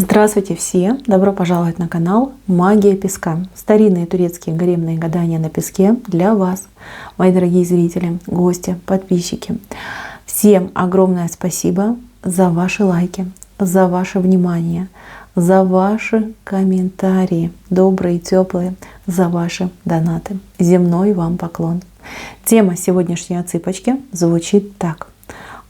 Здравствуйте все! Добро пожаловать на канал Магия Песка. Старинные турецкие гаремные гадания на песке для вас, мои дорогие зрители, гости, подписчики. Всем огромное спасибо за ваши лайки, за ваше внимание, за ваши комментарии, добрые, теплые, за ваши донаты. Земной вам поклон. Тема сегодняшней отсыпочки звучит так.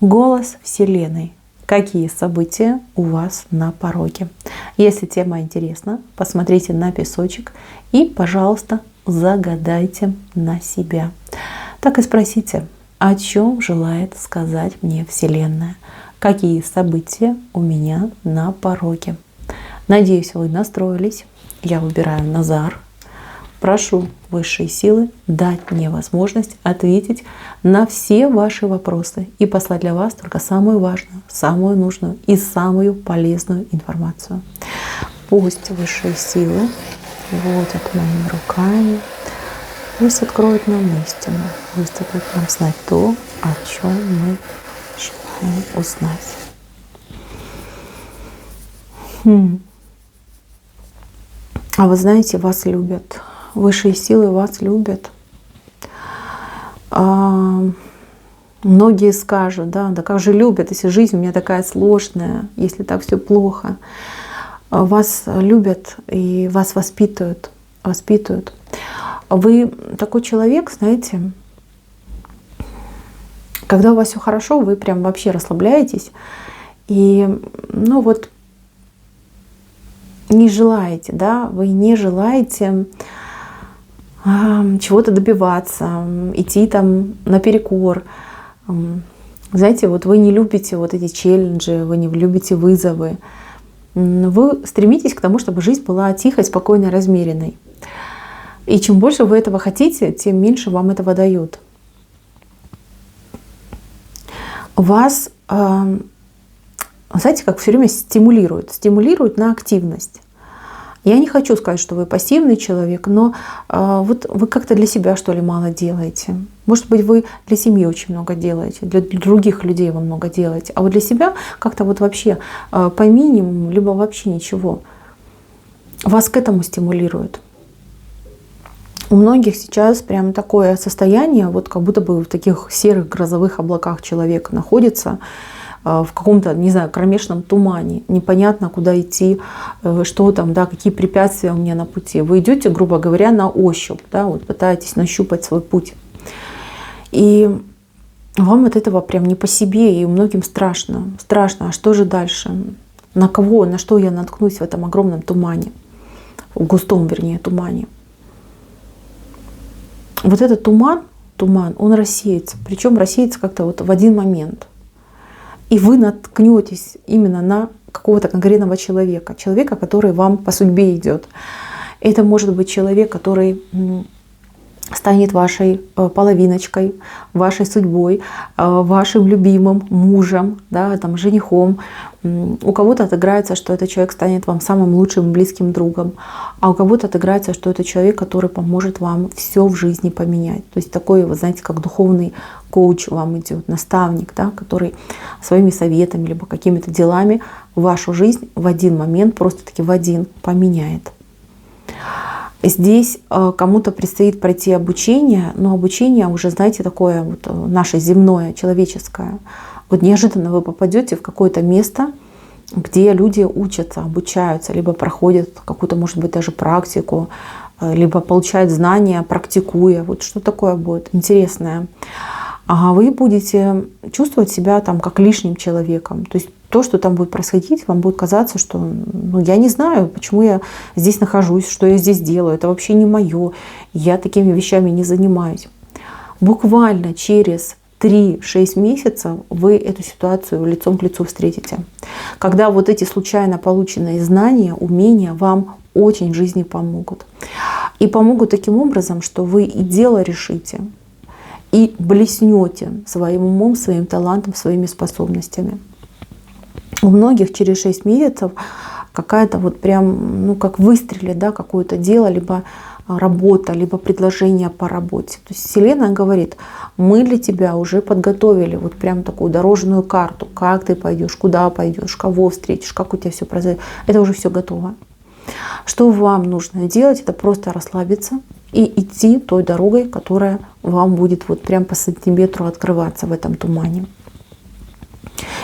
Голос Вселенной. Какие события у вас на пороге? Если тема интересна, посмотрите на песочек и, пожалуйста, загадайте на себя. Так и спросите, о чем желает сказать мне Вселенная? Какие события у меня на пороге? Надеюсь, вы настроились. Я выбираю Назар. Прошу высшие силы дать мне возможность ответить на все ваши вопросы и послать для вас только самую важную, самую нужную и самую полезную информацию. Пусть высшие силы водят моими руками, пусть откроют нам истину, пусть дадут нам знать то, о чем мы желаем узнать. А вы знаете, вас любят. Высшие силы вас любят. Многие скажут, да как же любят, если жизнь у меня такая сложная, если так все плохо. Вас любят и вас воспитывают. Вы такой человек, знаете, когда у вас все хорошо, вы прям вообще расслабляетесь и не желаете, вы не желаете чего-то добиваться, идти там наперекор. Знаете, вы не любите эти челленджи, вы не любите вызовы. Вы стремитесь к тому, чтобы жизнь была тихой, спокойной, размеренной. И чем больше вы этого хотите, тем меньше вам этого дают. Вас, знаете, как все время стимулирует на активность. Я не хочу сказать, что вы пассивный человек, но вы как-то для себя, что ли, мало делаете. Может быть, вы для семьи очень много делаете, для других людей вы много делаете, а вы для себя как-то вообще по минимуму, либо вообще ничего. Вас к этому стимулирует. У многих сейчас прям такое состояние, как будто бы в таких серых грозовых облаках человек находится, в каком-то, не знаю, кромешном тумане. Непонятно, куда идти, что там, какие препятствия у меня на пути. Вы идете, грубо говоря, на ощупь, пытаетесь нащупать свой путь. И вам от этого прям не по себе, и многим страшно. Страшно, а что же дальше? На кого, на что я наткнусь в этом огромном тумане? В густом, вернее, тумане. Этот туман, он рассеется. Причем рассеется как-то в один момент. И вы наткнетесь именно на какого-то конкретного человека, который вам по судьбе идет. Это может быть человек, который станет вашей половиночкой, вашей судьбой, вашим любимым мужем, женихом. У кого-то отыграется, что этот человек станет вам самым лучшим близким другом, а у кого-то отыграется, что это человек, который поможет вам все в жизни поменять. То есть такой, вы знаете, как духовный коуч вам идет, наставник, который своими советами либо какими-то делами вашу жизнь в один момент, просто-таки в один, поменяет. Здесь кому-то предстоит пройти обучение, но обучение уже, знаете, такое наше земное, человеческое. Неожиданно вы попадете в какое-то место, где люди учатся, обучаются, либо проходят какую-то, может быть, даже практику, либо получают знания, практикуя. Что такое будет интересное. А вы будете чувствовать себя как лишним человеком. То есть то, что там будет происходить, вам будет казаться, что я не знаю, почему я здесь нахожусь, что я здесь делаю. Это вообще не мое. Я такими вещами не занимаюсь. Буквально через 3-6 месяцев вы эту ситуацию лицом к лицу встретите. Когда эти случайно полученные знания, умения вам очень в жизни помогут. И помогут таким образом, что вы и дело решите, и блеснете своим умом, своим талантом, своими способностями. У многих через 6 месяцев какая-то прям, как выстрелит, какое-то дело, либо работа, либо предложение по работе. То есть Вселенная говорит, мы для тебя уже подготовили вот прям такую дорожную карту, как ты пойдешь, куда пойдешь, кого встретишь, как у тебя все произойдет. Это уже все готово. Что вам нужно делать, это просто расслабиться и идти той дорогой, которая вам будет вот прям по сантиметру открываться в этом тумане.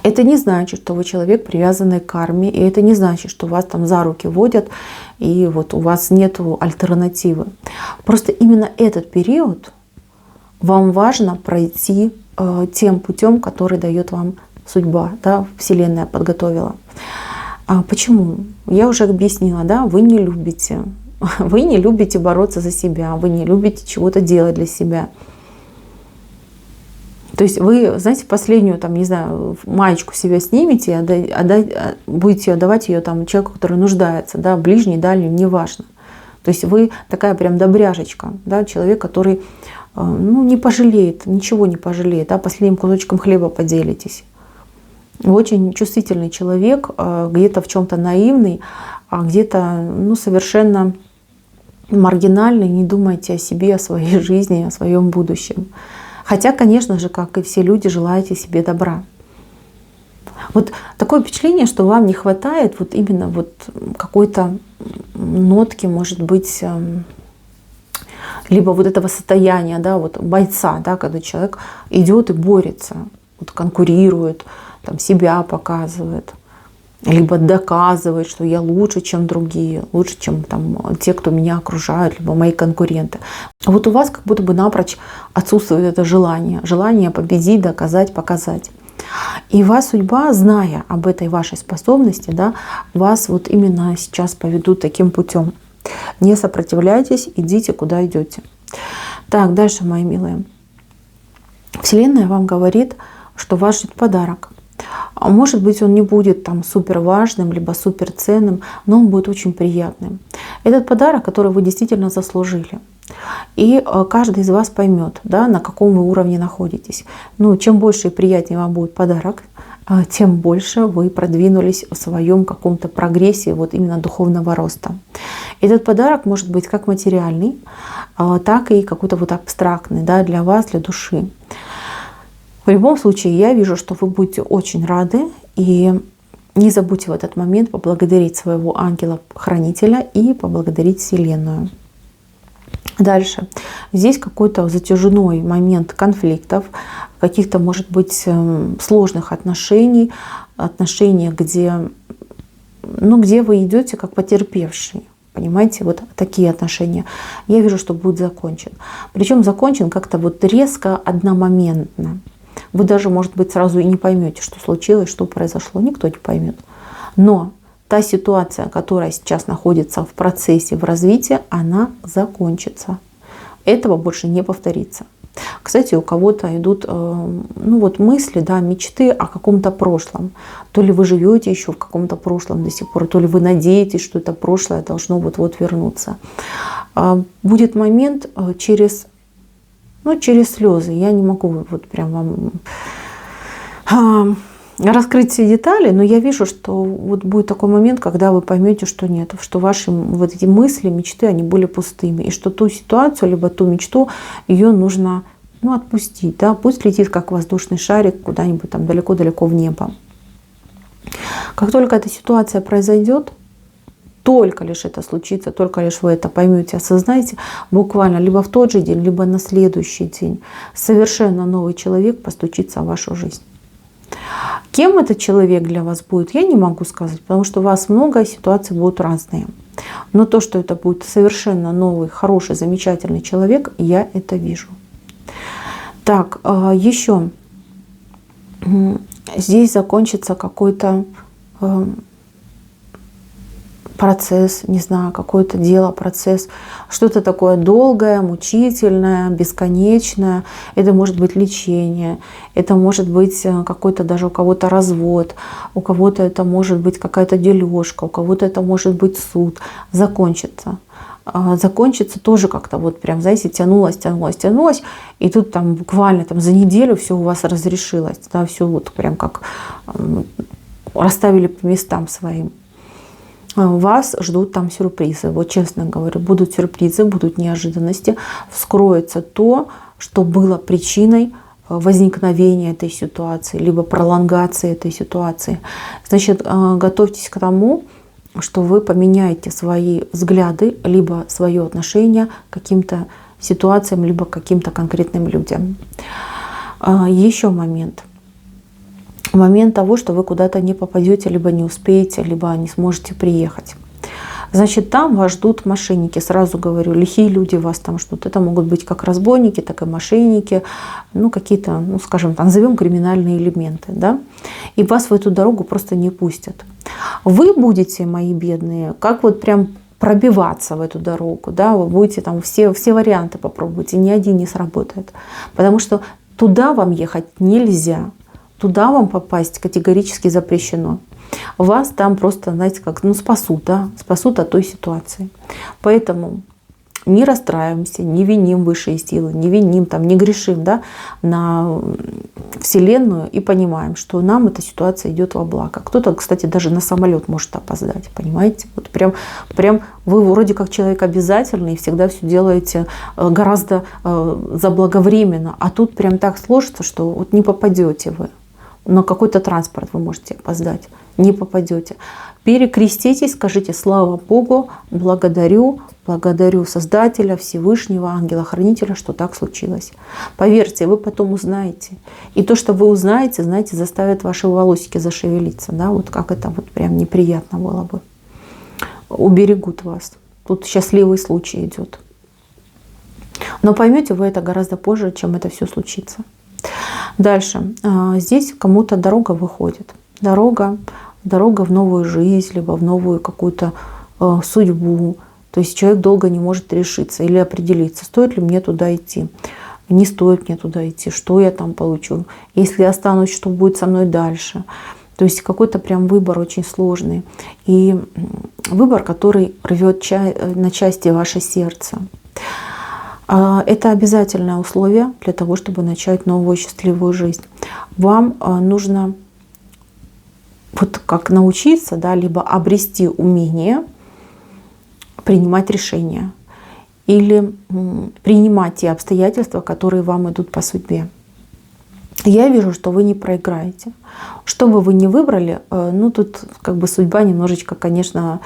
Это не значит, что вы человек, привязанный к карме, и это не значит, что вас там за руки водят, и вот у вас нет альтернативы. Просто именно этот период вам важно пройти тем путем, который дает вам судьба, да, Вселенная подготовила. Почему? Я уже объяснила, да, вы не любите бороться за себя, вы не любите чего-то делать для себя. То есть вы, знаете, последнюю, там, не знаю, маечку себе снимете, будете отдавать ее там человеку, который нуждается, да, ближний, дальний, неважно. То есть вы такая прям добряжечка, да, человек, который не пожалеет, ничего не пожалеет, да, последним кусочком хлеба поделитесь. Вы очень чувствительный человек, где-то в чем-то наивный, а где-то совершенно маргинальный, не думайте о себе, о своей жизни, о своем будущем. Хотя, конечно же, как и все люди, желаете себе добра. Вот такое впечатление, что вам не хватает вот именно вот какой-то нотки, может быть, либо вот этого состояния, да, вот бойца, да, когда человек идет и борется, вот конкурирует, там, себя показывает, либо доказывает, что я лучше, чем другие, лучше, чем там, те, кто меня окружают, либо мои конкуренты. Вот у вас как будто бы напрочь отсутствует это желание победить, доказать, показать. И вас судьба, зная об этой вашей способности, да, вас вот именно сейчас поведут таким путем. Не сопротивляйтесь, идите, куда идете. Так, дальше, мои милые. Вселенная вам говорит, что вас ждет подарок. Может быть, он не будет там супер важным, либо супер ценным, но он будет очень приятным. Этот подарок, который вы действительно заслужили. И каждый из вас поймет, да, на каком вы уровне находитесь. Чем больше и приятнее вам будет подарок, тем больше вы продвинулись в своем каком-то прогрессе, вот именно духовного роста. Этот подарок может быть как материальный, так и какой-то вот абстрактный, да, для вас, для души. В любом случае, я вижу, что вы будете очень рады, и не забудьте в этот момент поблагодарить своего ангела-хранителя и поблагодарить Вселенную. Дальше. Здесь какой-то затяжной момент конфликтов, каких-то, может быть, сложных отношений, где вы идете как потерпевший. Понимаете, вот такие отношения. Я вижу, что будет закончен. Причем закончен как-то вот резко, одномоментно. Вы даже, может быть, сразу и не поймете, что случилось, что произошло. Никто не поймет. Но та ситуация, которая сейчас находится в процессе, в развитии, она закончится. Этого больше не повторится. Кстати, у кого-то идут мысли, да, мечты о каком-то прошлом. То ли вы живете еще в каком-то прошлом до сих пор, то ли вы надеетесь, что это прошлое должно вот-вот вернуться. Будет момент через слезы. Я не могу вот прям вам раскрыть все детали, но я вижу, что вот будет такой момент, когда вы поймете, что нет, что ваши вот эти мысли, мечты, они были пустыми, и что ту ситуацию, либо ту мечту, ее нужно отпустить, да, пусть летит как воздушный шарик куда-нибудь там далеко-далеко в небо. Как только эта ситуация произойдет, только лишь это случится, только лишь вы это поймете, осознаете, буквально либо в тот же день, либо на следующий день совершенно новый человек постучится в вашу жизнь. Кем этот человек для вас будет, я не могу сказать, потому что у вас много, ситуаций будут разные. Но то, что это будет совершенно новый, хороший, замечательный человек, я это вижу. Так, еще здесь закончится какой-то процесс, не знаю, какое-то дело, процесс, что-то такое долгое, мучительное, бесконечное. Это может быть лечение, это может быть какой-то даже у кого-то развод, у кого-то это может быть какая-то дележка, у кого-то это может быть суд. Закончится. Закончится тоже как-то вот прям, знаете, тянулось, и тут там буквально там за неделю все у вас разрешилось, да, все вот прям как расставили по местам своим. вас ждут там сюрпризы. Вот честно говорю, будут сюрпризы, будут неожиданности, вскроется то, что было причиной возникновения этой ситуации, либо пролонгации этой ситуации. Значит, готовьтесь к тому, что вы поменяете свои взгляды, либо свое отношение к каким-то ситуациям, либо к каким-то конкретным людям. Еще момент. Момент того, что вы куда-то не попадете, либо не успеете, либо не сможете приехать. Значит, там вас ждут мошенники. Сразу говорю, лихие люди вас там ждут. Это могут быть как разбойники, так и мошенники. Ну, какие-то, ну, скажем, назовем криминальные элементы. Да? И вас в эту дорогу просто не пустят. Вы будете, мои бедные, как вот прям пробиваться в эту дорогу. Да? Вы будете там все варианты попробуйте, ни один не сработает. Потому что туда вам ехать нельзя. Туда вам попасть категорически запрещено. Вас там просто, знаете, как, ну, спасут, да, спасут от той ситуации. Поэтому не расстраиваемся, не виним высшие силы, не виним, там, не грешим, да, на Вселенную и понимаем, что нам эта ситуация идет во благо. Кто-то, кстати, даже на самолет может опоздать, понимаете? Вот прям вы вроде как человек обязательный и всегда все делаете гораздо заблаговременно, а тут прям так сложится, что вот не попадете вы. На какой-то транспорт вы можете опоздать, не попадете. Перекреститесь, скажите: слава Богу, благодарю Создателя, Всевышнего, Ангела-Хранителя, что так случилось. Поверьте, вы потом узнаете. И то, что вы узнаете, знаете, заставит ваши волосики зашевелиться. Да? Вот как это вот прям неприятно было бы. Уберегут вас. Тут счастливый случай идет. Но поймете вы это гораздо позже, чем это все случится. Дальше. Здесь кому-то дорога выходит. Дорога в новую жизнь, либо в новую какую-то судьбу. То есть человек долго не может решиться или определиться, стоит ли мне туда идти, не стоит мне туда идти, что я там получу. Если я останусь, что будет со мной дальше. То есть какой-то прям выбор очень сложный. И выбор, который рвет на части ваше сердце. Это обязательное условие для того, чтобы начать новую счастливую жизнь. Вам нужно вот как научиться, да, либо обрести умение принимать решения или принимать те обстоятельства, которые вам идут по судьбе. Я вижу, что вы не проиграете. Что бы вы ни выбрали, ну тут как бы судьба немножечко, конечно,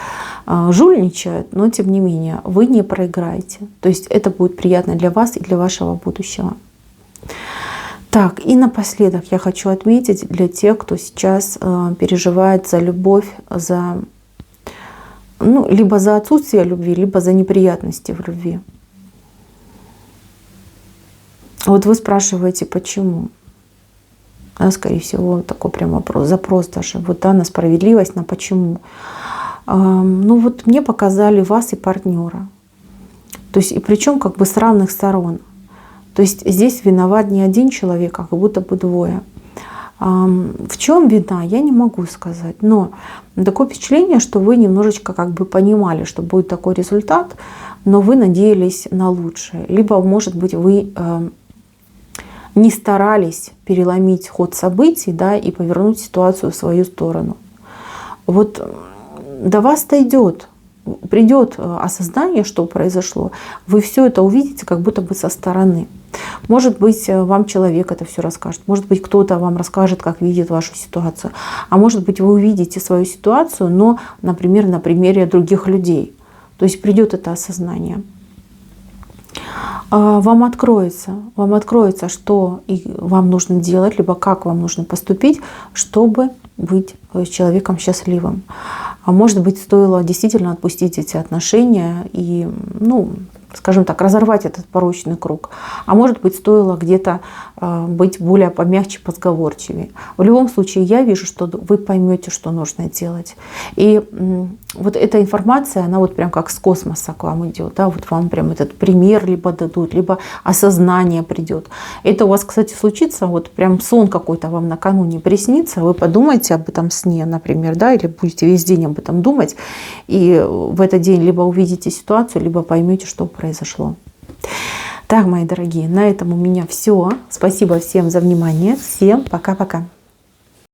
жульничает, но тем не менее вы не проиграете. То есть это будет приятно для вас и для вашего будущего. Так, и напоследок я хочу отметить для тех, кто сейчас переживает за любовь, за, ну, либо за отсутствие любви, либо за неприятности в любви. Вот вы спрашиваете, почему? Да, скорее всего, такой прям вопрос, запрос даже. Вот, да, на справедливость, на почему. Ну вот мне показали вас и партнера. То есть, и причем как бы с равных сторон. То есть здесь виноват не один человек, а как будто бы двое. В чем вина, я не могу сказать. Но такое впечатление, что вы немножечко как бы понимали, что будет такой результат, но вы надеялись на лучшее. Либо, может быть, вы не старались переломить ход событий, да, и повернуть ситуацию в свою сторону. Вот до вас-то придет осознание, что произошло. Вы все это увидите как будто бы со стороны. Может быть, вам человек это все расскажет. Может быть, кто-то вам расскажет, как видит вашу ситуацию. А может быть, вы увидите свою ситуацию, но, например, на примере других людей. То есть придет это осознание. Вам откроется, что вам нужно делать, либо как вам нужно поступить, чтобы быть человеком счастливым. А может быть, стоило действительно отпустить эти отношения и, ну, скажем так, разорвать этот порочный круг. А может быть, стоило где-то быть более помягче, позговорчивее. В любом случае, я вижу, что вы поймете, что нужно делать. И вот эта информация, она вот прям как с космоса к вам идет. Да? Вот вам прям этот пример либо дадут, либо осознание придет. Это у вас, кстати, случится, вот прям сон какой-то вам накануне приснится, вы подумаете об этом сне, например, да, или будете весь день об этом думать, и в этот день либо увидите ситуацию, либо поймете, что произошло. Так, мои дорогие, на этом у меня все. Спасибо всем за внимание. Всем пока-пока.